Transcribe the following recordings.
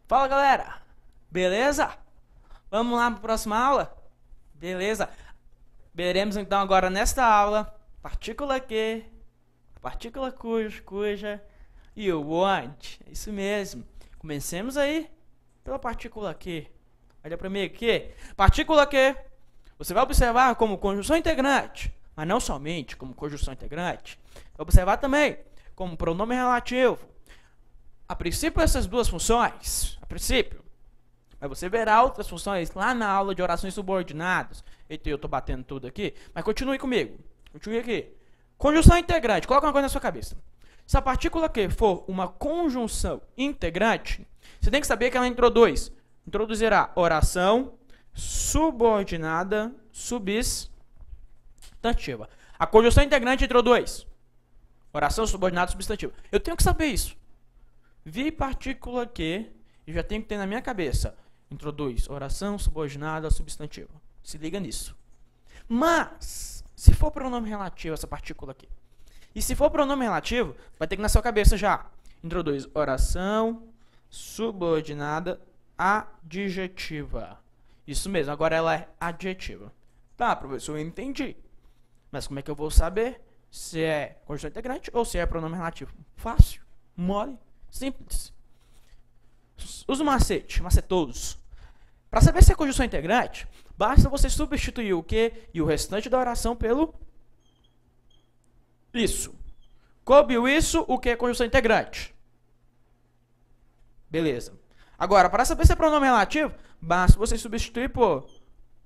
Fala, galera! Beleza? Vamos lá para a próxima aula? Beleza? Veremos então agora nesta aula partícula que, a partícula cuja e o onde. É isso mesmo. Comecemos aí pela partícula que. Olha para mim aqui. Partícula que você vai observar como conjunção integrante, mas não somente como conjunção integrante. Vai observar também como pronome relativo. A princípio, essas duas funções, a princípio, mas você verá outras funções lá na aula de orações subordinadas. Eita, eu tô batendo tudo aqui, mas continue comigo. Continue aqui. Conjunção integrante, coloca uma coisa na sua cabeça. Se a partícula que for uma conjunção integrante, você tem que saber que ela introduzirá oração subordinada substantiva. A conjunção integrante introduz oração subordinada substantiva. Eu tenho que saber isso. Vi partícula que, eu já tenho que ter na minha cabeça, introduz oração subordinada substantiva. Se liga nisso. Mas, se for pronome relativo essa partícula aqui, e se for pronome relativo, vai ter que na sua cabeça já, introduz oração subordinada adjetiva. Isso mesmo, agora ela é adjetiva. Tá, professor, eu entendi. Mas como é que eu vou saber se é conjunção integrante ou se é pronome relativo? Fácil, mole. Simples. Usa o macete, macetoso. Para saber se é conjunção integrante, basta você substituir o que e o restante da oração pelo isso. Coube o isso, o que é conjunção integrante. Beleza. Agora, para saber se é pronome relativo, basta você substituir por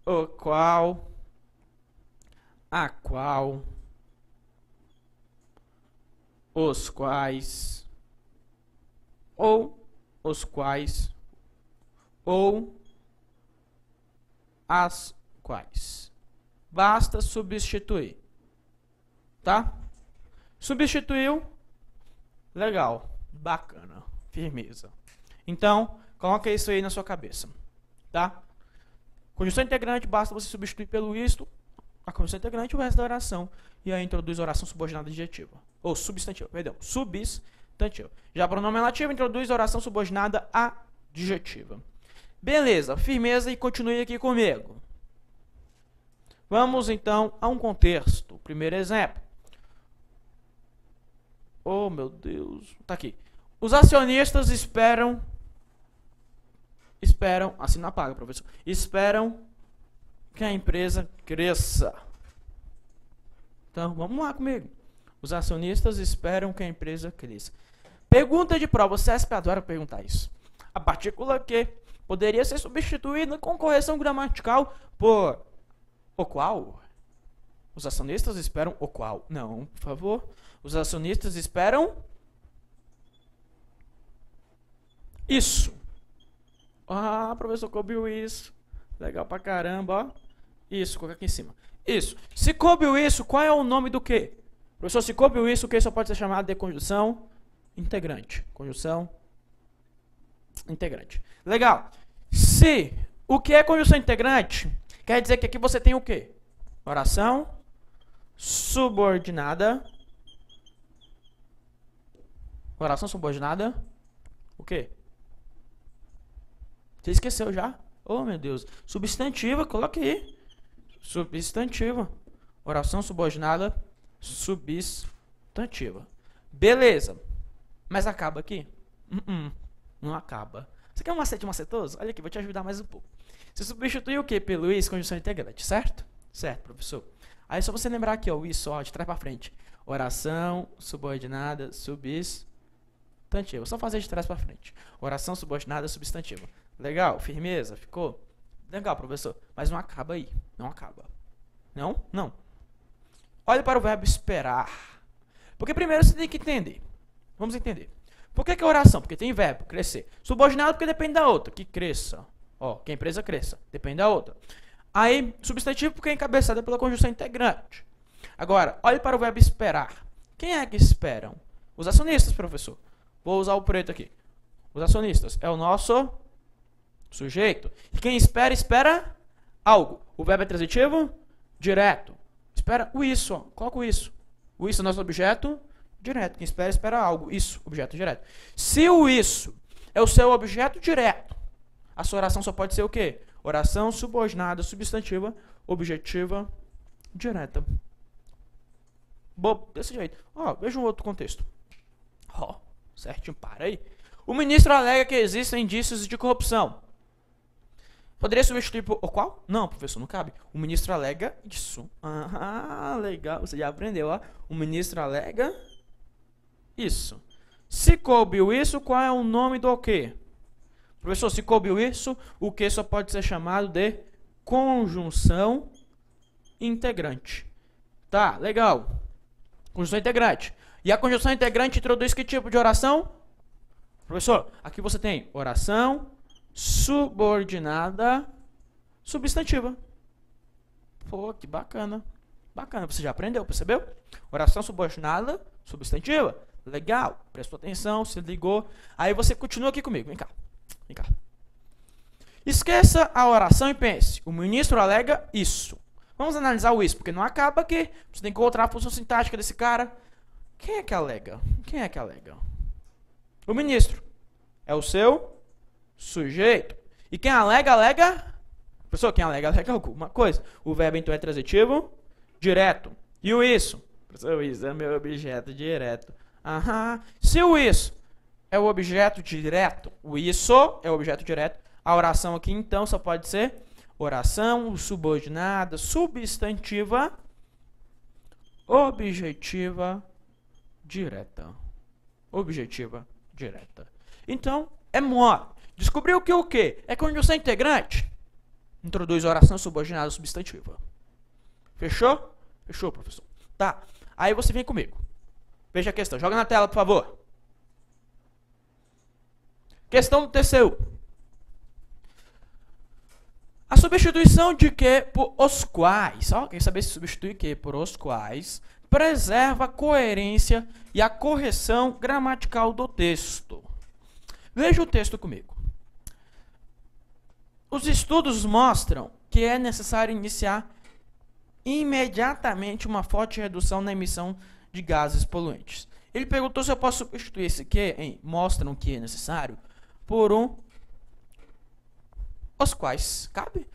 o qual, a qual, os quais, ou os quais, ou as quais. Basta substituir. Tá? Substituiu. Legal. Bacana. Firmeza. Então, coloca isso aí na sua cabeça. Tá? Conjunção integrante, basta você substituir pelo isto, a conjunção integrante e o resto da oração. E aí introduz oração subordinada adjetiva. Ou substantiva, perdão. Substantivo. Já pronome relativo introduz oração subordinada adjetiva. Beleza, firmeza e continue aqui comigo. Vamos então a um contexto. Primeiro exemplo. Oh, meu Deus. Tá aqui. Os acionistas esperam, assim não apaga, professor. Esperam que a empresa cresça. Então, vamos lá comigo. Os acionistas esperam que a empresa cresça. Pergunta de prova, o CESP adora perguntar isso. A partícula que poderia ser substituída com correção gramatical por o qual? Os acionistas esperam o qual? Não, por favor. Os acionistas esperam isso. Ah, professor, cobriu isso. Legal pra caramba, ó. Isso, coloca aqui em cima. Isso. Se cobriu isso, qual é o nome do quê? Professor, se cobriu isso, o que só pode ser chamado de conjunção integrante. Conjunção integrante. Legal. Se o que é conjunção integrante, quer dizer que aqui você tem o quê? Oração subordinada. Oração subordinada. O quê? Você esqueceu já? Oh, meu Deus. Substantiva, coloque aí. Substantiva. Oração subordinada substantiva. Beleza. Mas acaba aqui? Não acaba. Você quer um macete macetoso? Olha aqui, vou te ajudar mais um pouco. Você substitui o que pelo is, conjunção integrante, certo? Certo, professor. Aí é só você lembrar aqui, ó, o is, ó, de trás para frente. Oração subordinada substantiva. Só fazer de trás para frente. Oração subordinada substantiva. Legal? Firmeza? Ficou? Legal, professor. Mas não acaba aí. Não acaba. Não? Não. Olha para o verbo esperar. Porque primeiro você tem que entender. Vamos entender. Por que é oração? Porque tem verbo, crescer. Subordinado porque depende da outra, que cresça. Ó, que a empresa cresça. Depende da outra. Aí, substantivo porque é encabeçada pela conjunção integrante. Agora, olhe para o verbo esperar. Quem é que esperam? Os acionistas, professor. Vou usar o preto aqui. Os acionistas. É o nosso sujeito. E quem espera, espera algo. O verbo é transitivo? Direto. Espera o isso, ó. Coloca o isso. O isso é nosso objeto direto. Quem espera, espera algo. Isso, objeto direto. Se o isso é o seu objeto direto. A sua oração só pode ser o quê? Oração subordinada, substantiva, objetiva, direta. Bom, desse jeito. Ó, veja um outro contexto. Ó, certinho, para aí. O ministro alega que existem indícios de corrupção. Poderia substituir por o qual? Não, professor, não cabe. O ministro alega isso. Ah, legal. Você já aprendeu, ó. O ministro alega isso. Se coube isso, qual é o nome do quê? Professor, se coube isso, o que só pode ser chamado de conjunção integrante. Tá, legal. Conjunção integrante. E a conjunção integrante introduz que tipo de oração? Professor, aqui você tem oração subordinada substantiva. Pô, que bacana. Bacana, você já aprendeu, percebeu? Oração subordinada substantiva. Legal, prestou atenção, se ligou. Aí você continua aqui comigo, vem cá. Vem cá. Esqueça a oração e pense. O ministro alega isso. Vamos analisar o isso, porque não acaba aqui. Você tem que encontrar a função sintática desse cara. Quem é que alega? Quem é que alega? O ministro. É o seu sujeito. E quem alega, alega... Professor, quem alega, alega alguma coisa. O verbo, então, é transitivo direto. E o isso? Professor, o isso é meu objeto direto. Aham. Se o isso é o objeto direto, o isso é o objeto direto, a oração aqui, então, só pode ser oração subordinada, substantiva, objetiva, direta. Objetiva, direta. Então, é mole. Descobriu que o quê? É conjunção integrante? Introduz oração subordinada substantiva. Fechou? Fechou, professor. Tá. Aí você vem comigo. Veja a questão. Joga na tela, por favor. Questão do TCU. A substituição de que por os quais, ó, quer saber se substitui que por os quais, preserva a coerência e a correção gramatical do texto. Veja o texto comigo. Os estudos mostram que é necessário iniciar imediatamente uma forte redução na emissão de gases poluentes. Ele perguntou se eu posso substituir esse que em mostram que é necessário por um os quais. Cabe?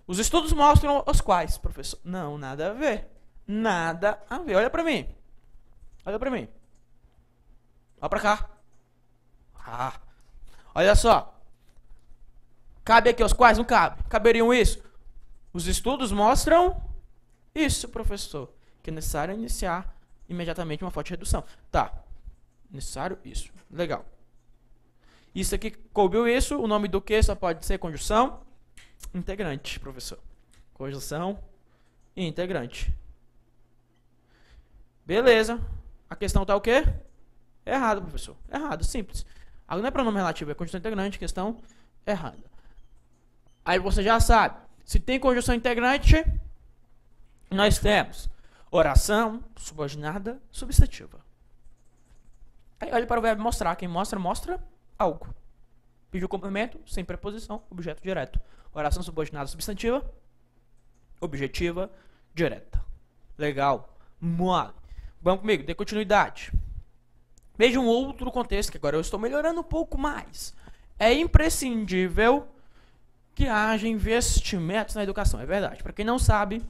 Os estudos mostram os quais, professor. Não, nada a ver. Nada a ver. Olha pra mim. Olha pra mim. Olha pra cá. Ah. Olha só. Cabe aqui os quais? Não cabe. Caberiam isso? Os estudos mostram isso, professor. Que é necessário iniciar imediatamente uma forte redução. Tá. Necessário isso. Legal. Isso aqui cobriu isso. O nome do que só pode ser conjunção integrante, professor. Conjunção integrante. Beleza. A questão tá o quê? Errado, professor. Errado, simples. Não é pronome relativo, é conjunção integrante. Questão errada. Aí você já sabe. Se tem conjunção integrante, nós temos oração subordinada substantiva. Aí olha para o verbo mostrar. Quem mostra, mostra algo. Pediu complemento, sem preposição, objeto direto. Oração subordinada substantiva, objetiva direta. Legal. Mole. Vamos comigo, dê continuidade. Veja um outro contexto, que agora eu estou melhorando um pouco mais. É imprescindível que haja investimentos na educação. É verdade. Para quem não sabe,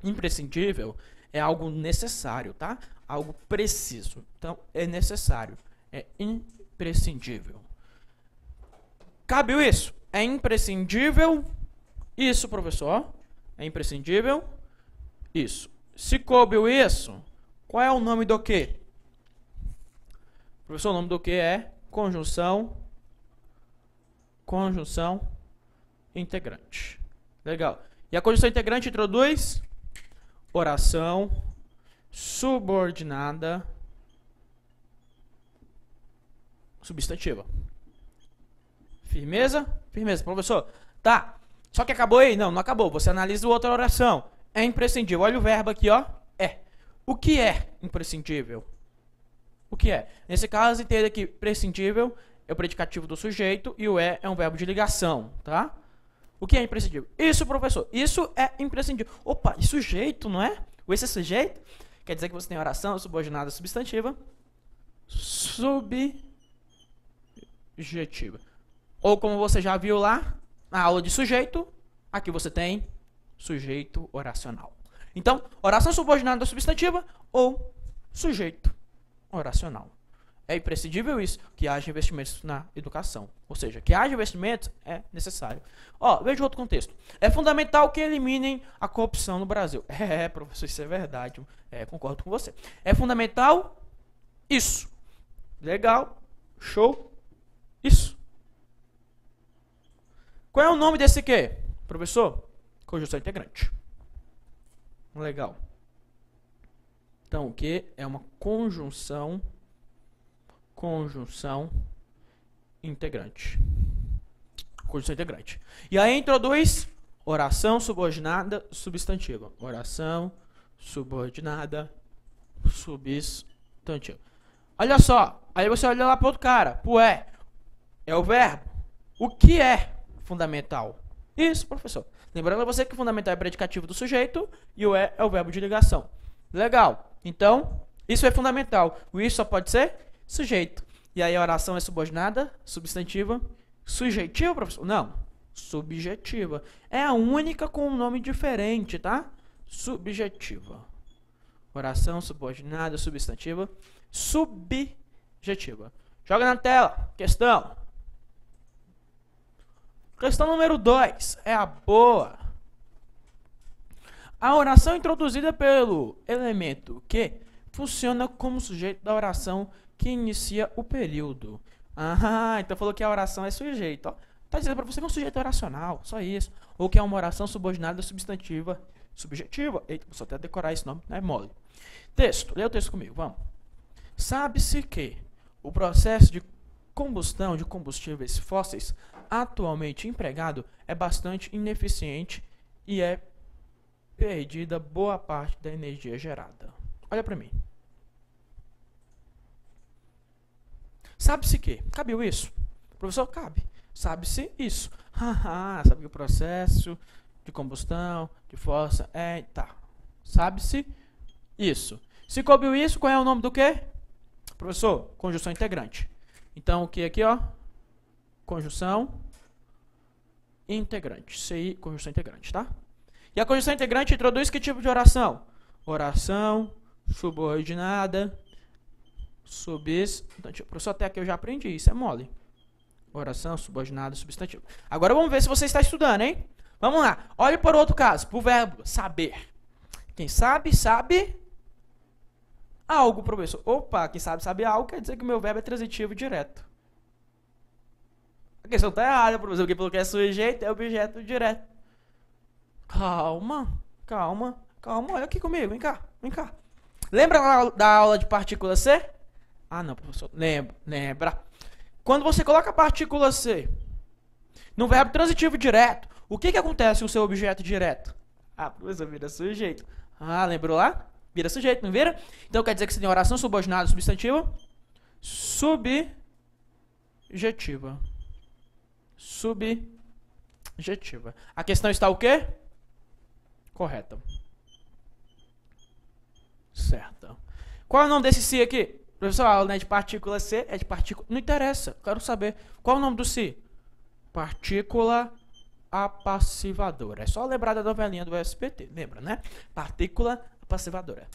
imprescindível é algo necessário, tá? Algo preciso. Então, é necessário. É imprescindível. Cabe isso? É imprescindível? Isso, professor. É imprescindível? Isso. Se coube isso, qual é o nome do quê? Professor, o nome do quê é conjunção integrante. Legal. E a conjunção integrante introduz oração subordinada substantiva. Firmeza? Firmeza, professor. Tá. Só que acabou aí? Não, não acabou. Você analisa outra oração. É imprescindível. Olha o verbo aqui, ó. É. O que é imprescindível? O que é? Nesse caso, entenda que prescindível é o predicativo do sujeito e o é um verbo de ligação, tá? O que é imprescindível? Isso, professor. Isso é imprescindível. Opa, e sujeito, não é? O esse é sujeito quer dizer que você tem oração subordinada substantiva. subjetiva. Ou como você já viu lá, na aula de sujeito, aqui você tem sujeito oracional. Então, oração subordinada substantiva ou sujeito oracional. É imprescindível isso, que haja investimentos na educação. Ou seja, que haja investimentos é necessário. Ó, veja outro contexto. É fundamental que eliminem a corrupção no Brasil. Professor, isso é verdade. Concordo com você. É fundamental isso. Legal. Show. Isso. Qual é o nome desse quê? Professor? Conjunção integrante. Legal. Então, o que é uma conjunção integrante. Conjunção integrante. E aí introduz oração subordinada substantiva. Oração subordinada substantiva. Olha só. Aí você olha lá para outro cara. Pro é o verbo. O que é fundamental? Isso, professor. Lembrando a você que o fundamental é predicativo do sujeito e o é o verbo de ligação. Legal. Então, isso é fundamental. O isso só pode ser sujeito. E aí a oração é subordinada, substantiva, sujeitiva, professor? Não, subjetiva. É a única com um nome diferente, tá? Subjetiva. Oração subordinada, substantiva, subjetiva. Joga na tela. Questão. Questão número 2. É a boa. A oração introduzida pelo elemento que funciona como sujeito da oração que inicia o período. Então falou que a oração é sujeito. Ó. Tá dizendo para você que é um sujeito oracional, só isso. Ou que é uma oração subordinada substantiva, subjetiva. Eita, só até decorar esse nome, não é mole. Texto, lê o texto comigo, vamos. Sabe-se que o processo de combustão de combustíveis fósseis atualmente empregado é bastante ineficiente e é perdida boa parte da energia gerada. Olha para mim. Sabe-se que? Cabe isso? Professor, cabe. Sabe-se isso. Sabe que o processo de combustão, de força, tá. Sabe-se isso. Se coube isso, qual é o nome do quê? Professor, conjunção integrante. Então, o que aqui, ó? Conjunção integrante. CI, conjunção integrante, tá? E a conjunção integrante introduz que tipo de oração? Oração subordinada substantiva. Professor, até aqui eu já aprendi, isso é mole. Oração subordinada substantiva. Agora vamos ver se você está estudando, hein? Vamos lá. Olhe para o outro caso, para o verbo saber. Quem sabe, sabe algo, professor. Opa, quem sabe, sabe algo, quer dizer que o meu verbo é transitivo direto. A questão está errada, professor, porque pelo que é sujeito é objeto direto. Calma. Olha aqui comigo, vem cá. Lembra da aula de partícula C? Não, professor, lembra. Quando você coloca a partícula C no verbo transitivo direto, o que acontece com o seu objeto direto? Professor, vira sujeito. Lembrou lá? Vira sujeito, não vira? Então quer dizer que você tem oração subordinada substantiva? Subjetiva. A questão está o quê? Correta. Certa. Qual é o nome desse si aqui? Professor, a aula não é de partícula C, é de partícula... Não interessa, quero saber. Qual é o nome do si? Partícula apassivadora. É só lembrar da novelinha do SBT, lembra, né? Partícula apassivadora.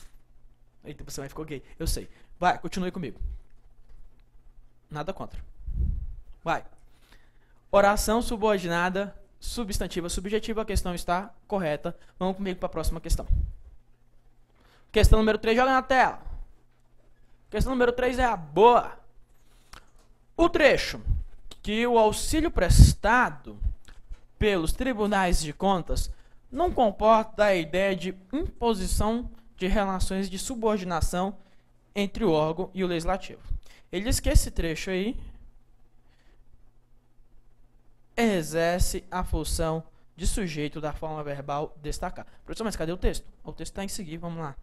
Eita, você ficou gay, eu sei. Vai, continue comigo. Nada contra. Vai. Oração subordinada, substantiva, subjetiva. A questão está correta. Vamos comigo para a próxima questão. Questão número 3, joga na tela. Questão número 3 é a boa. O trecho que o auxílio prestado pelos tribunais de contas não comporta a ideia de imposição de relações de subordinação entre o órgão e o legislativo. Ele diz que esse trecho aí exerce a função de sujeito da forma verbal destacar. Professor, mas cadê o texto? O texto está em seguir, vamos lá.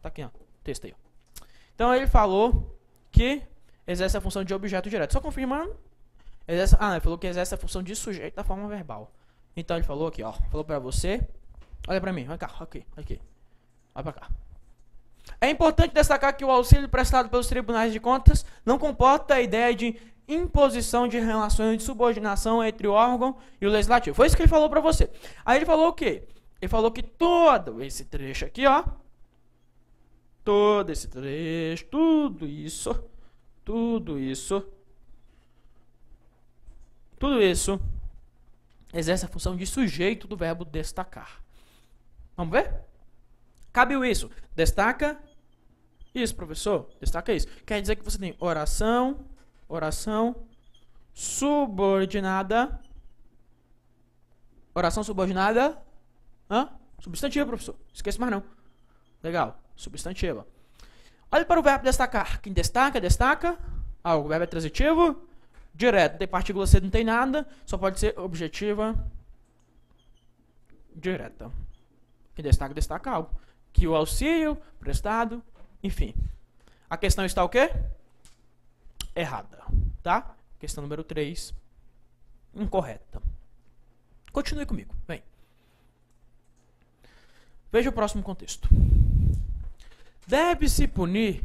Tá aqui, ó. O texto aí, ó. Então ele falou que exerce a função de objeto direto. Só confirmando. Ele falou que exerce a função de sujeito da forma verbal. Então ele falou aqui, ó. Falou pra você. Olha pra mim, vem cá, aqui. Olha pra cá. É importante destacar que o auxílio prestado pelos tribunais de contas não comporta a ideia de imposição de relações de subordinação entre o órgão e o legislativo. Foi isso que ele falou para você. Aí ele falou o quê? Ele falou que todo esse trecho aqui, ó, todo esse trecho, tudo isso exerce a função de sujeito do verbo destacar. Vamos ver? Cabe isso. Destaca isso, professor. Destaca isso. Quer dizer que você tem oração subordinada. Oração subordinada. Substantiva, professor. Esqueça mais não. Legal. Substantiva. Olha para o verbo destacar. Quem destaca, destaca. O verbo é transitivo. Direto. Não tem partícula C, não tem nada. Só pode ser objetiva. Direta. Quem destaca, destaca algo. Que o auxílio, prestado, enfim. A questão está o quê? Errada. Tá? Questão número 3. Incorreta. Continue comigo. Vem. Veja o próximo contexto. Deve-se punir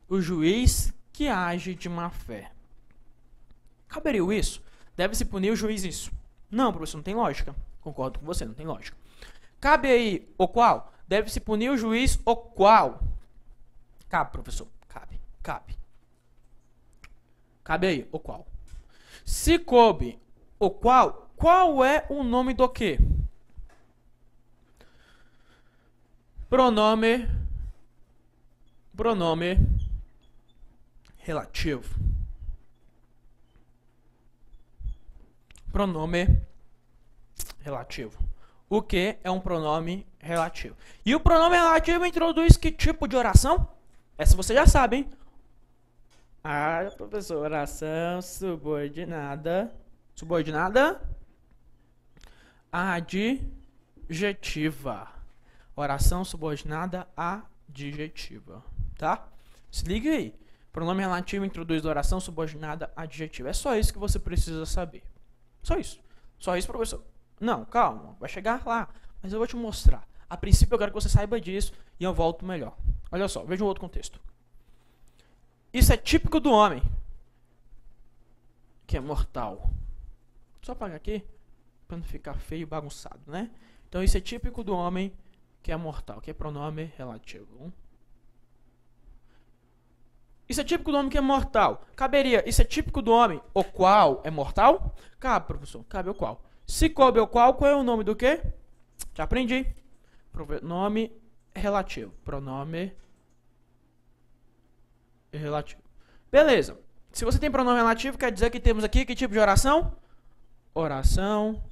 o juiz que age de má fé. Caberia isso? Deve-se punir o juiz isso? Não, professor, não tem lógica. Concordo com você, não tem lógica. Cabe aí o qual? Deve-se punir o juiz o qual? Cabe, professor. Cabe. Cabe aí o qual. Se coube o qual é o nome do quê? Pronome relativo. Pronome relativo. O que é um pronome relativo? E o pronome relativo introduz que tipo de oração? Essa você já sabe, hein? Professor, oração subordinada. Subordinada adjetiva. Oração subordinada adjetiva. Tá? Se liga aí. Pronome relativo introduz oração subordinada adjetiva. É só isso que você precisa saber. Só isso. Só isso, professor. Não, calma. Vai chegar lá. Mas eu vou te mostrar. A princípio eu quero que você saiba disso e eu volto melhor. Olha só, veja um outro contexto. Isso é típico do homem, que é mortal. Só apagar aqui, para não ficar feio e bagunçado, né? Então isso é típico do homem que é mortal, que é pronome relativo. Isso é típico do homem que é mortal. Caberia, isso é típico do homem, o qual é mortal? Cabe, professor, cabe o qual. Se coube o qual é o nome do quê? Já aprendi. Pronome relativo. Pronome relativo. Beleza. Se você tem pronome relativo, quer dizer que temos aqui que tipo de oração? Oração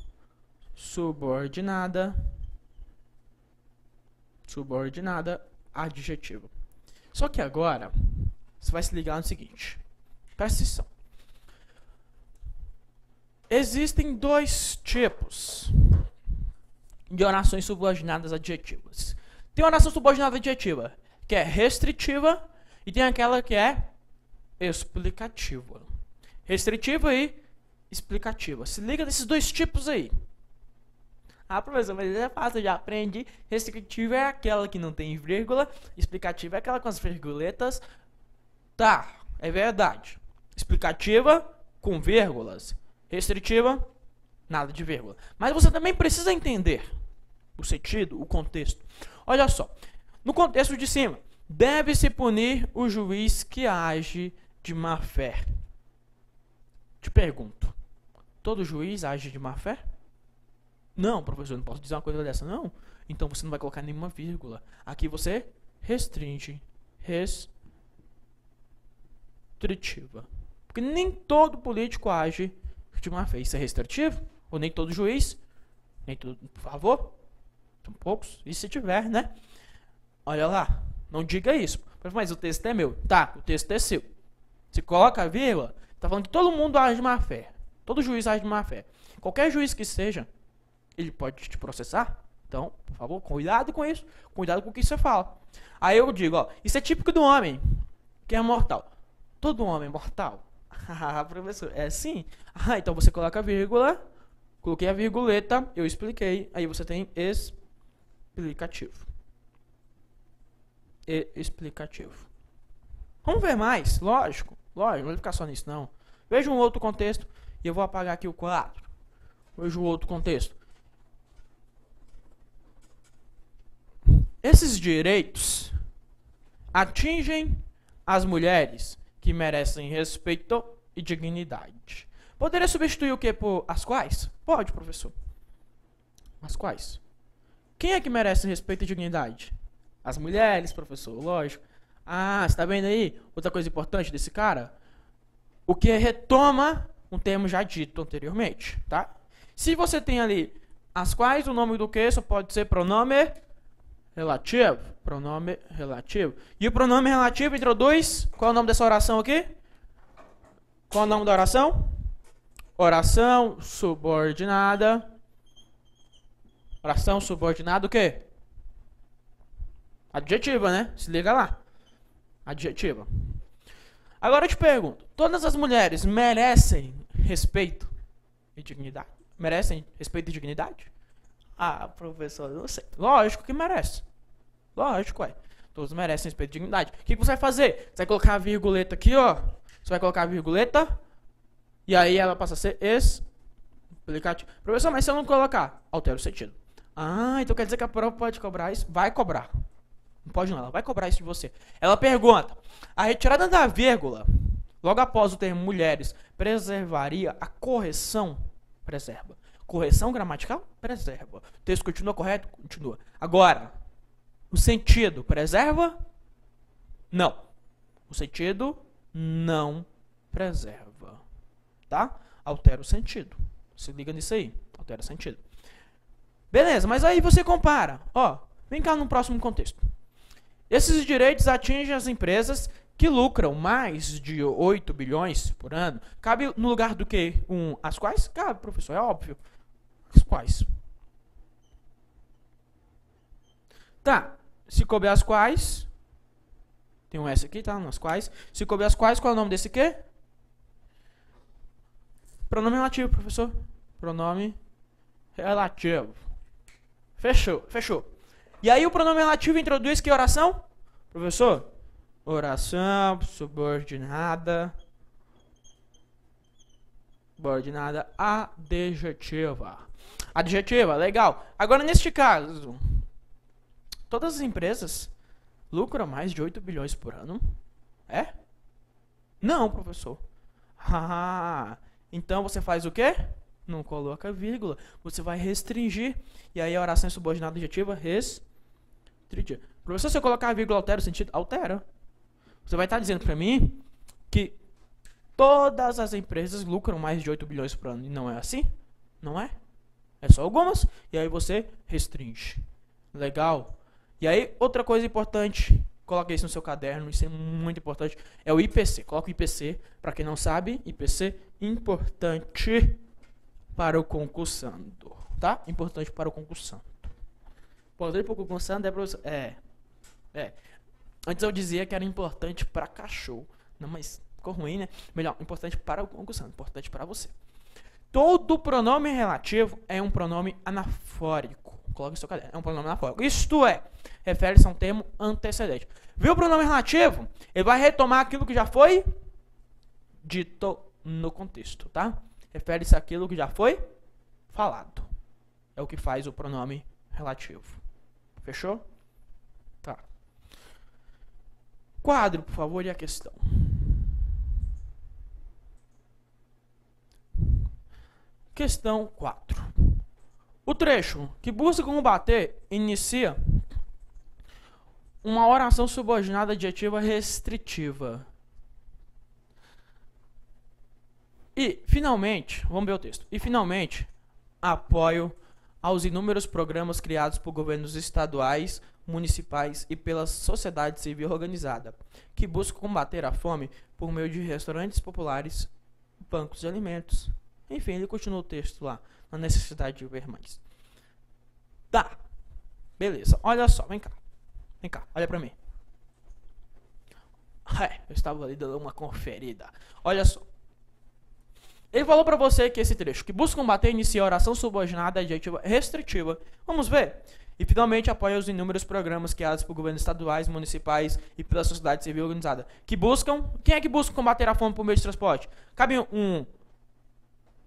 subordinada adjetivo. Só que agora você vai se ligar no seguinte. Presta atenção. Existem dois tipos de orações subordinadas adjetivas. Tem oração subordinada adjetiva que é restritiva e tem aquela que é explicativa. Restritiva e explicativa. Se liga nesses dois tipos aí. Professor, mas é fácil, eu já aprendi. Restritiva é aquela que não tem vírgula. Explicativa é aquela com as virguletas. Tá, é verdade. Explicativa com vírgulas. Restritiva, nada de vírgula. Mas você também precisa entender o sentido, o contexto. Olha só. No contexto de cima, deve-se punir o juiz que age de má fé. Te pergunto, todo juiz age de má fé? Não, professor, não posso dizer uma coisa dessa, não. Então você não vai colocar nenhuma vírgula. Aqui você restringe. Restritiva. Porque nem todo político age de má fé. Isso é restritivo? Ou nem todo juiz? Nem todo, por favor? São poucos. E se tiver, né? Olha lá. Não diga isso. Mas o texto é meu. Tá, o texto é seu. Se coloca a vírgula, tá falando que todo mundo age de má fé. Todo juiz age de má fé. Qualquer juiz que seja, ele pode te processar. Então, por favor, cuidado com isso. Cuidado com o que você fala. Aí eu digo, ó, isso é típico do homem que é mortal. Todo homem é mortal? Professor, é sim. Então você coloca a vírgula. Coloquei a virguleta, eu expliquei. Aí você tem explicativo. Explicativo. Vamos ver mais? Lógico. Não vai ficar só nisso, não. Veja um outro contexto. E eu vou apagar aqui o quadro. Veja um outro contexto. Esses direitos atingem as mulheres que merecem respeito e dignidade. Poderia substituir o que por as quais? Pode, professor. As quais? Quem é que merece respeito e dignidade? As mulheres, professor, lógico. Ah, você tá vendo aí? Outra coisa importante desse cara? O que retoma um termo já dito anteriormente, tá? Se você tem ali as quais, o nome do que só pode ser pronome relativo. Pronome relativo. E o pronome relativo introduz... Qual é o nome dessa oração aqui? Qual é o nome da oração? Oração subordinada. Oração subordinada o quê? Adjetiva, né? Se liga lá. Adjetiva. Agora eu te pergunto. Todas as mulheres merecem respeito e dignidade? Merecem respeito e dignidade? Ah, professor, eu não sei. Lógico que merece. Lógico, ué. Todos merecem respeito e dignidade. O que você vai fazer? Você vai colocar a virguleta aqui, ó. Você vai colocar a virguleta. E aí ela passa a ser explicativo. Professor, mas se eu não colocar, altera o sentido. Ah, então quer dizer que a prova pode cobrar isso? Vai cobrar. Não pode não, ela vai cobrar isso de você. Ela pergunta, a retirada da vírgula, logo após o termo mulheres, preservaria a correção? Preserva. Correção gramatical? Preserva. O texto continua correto? Continua. Agora, o sentido preserva? Não. O sentido não preserva. Tá? Altera o sentido. Se liga nisso aí. Altera o sentido. Beleza, mas aí você compara. Ó, vem cá no próximo contexto. Esses direitos atingem as empresas que lucram mais de 8 bilhões por ano. Cabe no lugar do que? As quais? Cabe, professor, é óbvio. As quais? Tá, se couber as quais... Tem um S aqui, tá? Nas quais. Se couber as quais, qual é o nome desse quê? Pronome relativo, professor. Pronome relativo. Fechou, fechou. E aí o pronome relativo introduz que oração? Professor? Oração subordinada. Subordinada adjetiva. Adjetiva, legal. Agora neste caso, todas as empresas lucram mais de 8 bilhões por ano? É? Não, professor. Então você faz o quê? Não coloca vírgula. Você vai restringir. E aí a oração subordinada adjetiva restringir. Professor, se eu colocar a vírgula altera o sentido? Altera. Você vai estar dizendo para mim que todas as empresas lucram mais de 8 bilhões por ano. E não é assim? Não é? É só algumas. E aí você restringe. Legal. E aí outra coisa importante. Coloque isso no seu caderno. Isso é muito importante. É o IPC. Coloca o IPC. Para quem não sabe, IPC importante para o concursando, tá? Importante para o concursando. Importante para o concursando é professor. Antes eu dizia que era importante para cachorro. Não, mas ficou ruim, né? Melhor, importante para o concursando, importante para você. Todo pronome relativo é um pronome anafórico. Coloque no seu caderno. É um pronome anafórico. Isto é, refere-se a um termo antecedente. Viu o pronome relativo? Ele vai retomar aquilo que já foi dito no contexto, tá? Refere-se àquilo que já foi falado. É o que faz o pronome relativo. Fechou? Tá. Quadro, por favor, e a questão. Questão 4. O trecho que busca combater inicia uma oração subordinada adjetiva restritiva. E, finalmente, vamos ver o texto. E, finalmente, apoio aos inúmeros programas criados por governos estaduais, municipais e pela sociedade civil organizada, que buscam combater a fome por meio de restaurantes populares, bancos de alimentos. Enfim, ele continua o texto lá, na necessidade de ver mais. Tá. Beleza. Olha só, vem cá. Vem cá, olha pra mim. Eu estava ali dando uma conferida. Olha só. Ele falou pra você que esse trecho, que busca combater, inicia a oração subordinada adjetiva restritiva. Vamos ver. E, finalmente, apoia os inúmeros programas criados por governos estaduais, municipais e pela sociedade civil organizada, que buscam... Quem é que busca combater a fome por meio de transporte? Cabe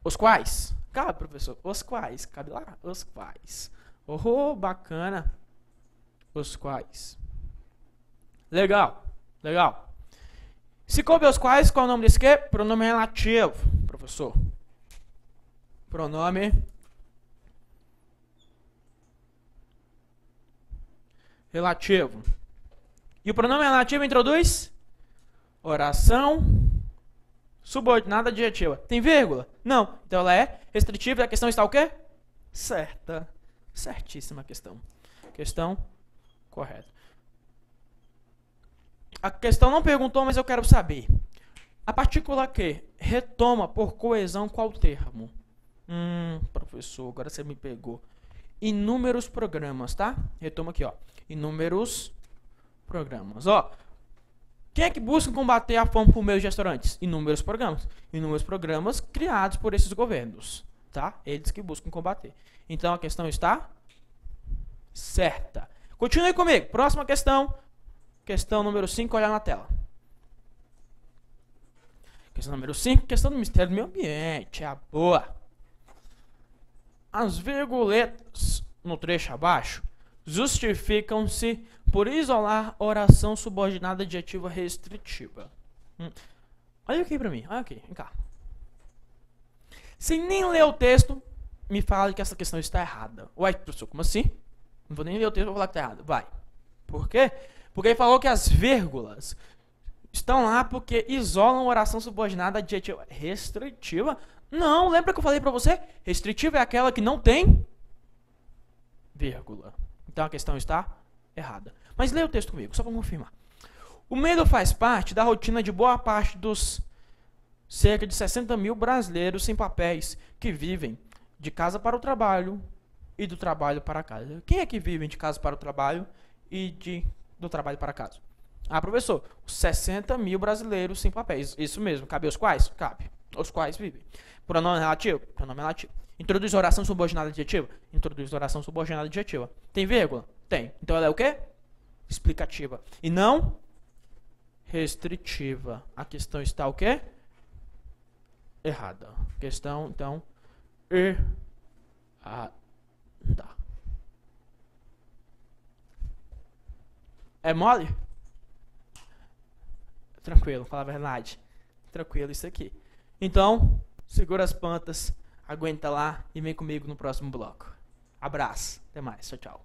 os quais? Cabe, professor. Os quais? Cabe lá? Os quais. Oh, bacana. Os quais. Legal. Legal. Se coube os quais, qual é o nome desse quê? Pronome relativo, professor. Pronome relativo. E o pronome relativo introduz oração subordinada adjetiva. Tem vírgula? Não. Então ela é restritiva e a questão está o quê? Certa. Certíssima questão. Questão correta. A questão não perguntou, mas eu quero saber. A partícula que retoma por coesão qual termo? Professor, agora você me pegou. Inúmeros programas, tá? Retoma aqui, ó. Inúmeros programas. Ó, quem é que busca combater a fome por meio de restaurantes? Inúmeros programas. Inúmeros programas criados por esses governos, tá? Eles que buscam combater. Então a questão está certa. Continue comigo. Próxima questão. Questão número 5, olha na tela. Questão número 5, questão do Ministério do Meio Ambiente. É a boa. As virguletas no trecho abaixo justificam-se por isolar oração subordinada adjetiva restritiva. Olha aqui pra mim, olha aqui, vem cá. Sem nem ler o texto, me fala que essa questão está errada. Ué, professor, como assim? Não vou nem ler o texto, vou falar que está errado. Vai. Por quê? Porque ele falou que as vírgulas estão lá porque isolam oração subordinada adjetiva restritiva. Não, lembra que eu falei pra você? Restritiva é aquela que não tem vírgula. Então a questão está errada. Mas leia o texto comigo, só para confirmar. O medo faz parte da rotina de boa parte dos cerca de 60 mil brasileiros sem papéis que vivem de casa para o trabalho e do trabalho para casa. Quem é que vive de casa para o trabalho e do trabalho para casa? Ah, professor, 60 mil brasileiros sem papéis. Isso mesmo. Cabe os quais? Cabe. Os quais vivem. Pronome relativo? Pronome relativo. Introduz oração subordinada adjetiva? Introduz oração subordinada adjetiva. Tem vírgula? Tem. Então ela é o quê? Explicativa. E não restritiva. A questão está o quê? Errada. Questão, então, errada. É mole? Tranquilo, fala a verdade. Tranquilo isso aqui. Então, segura as pantas, aguenta lá e vem comigo no próximo bloco. Abraço, até mais, tchau, tchau.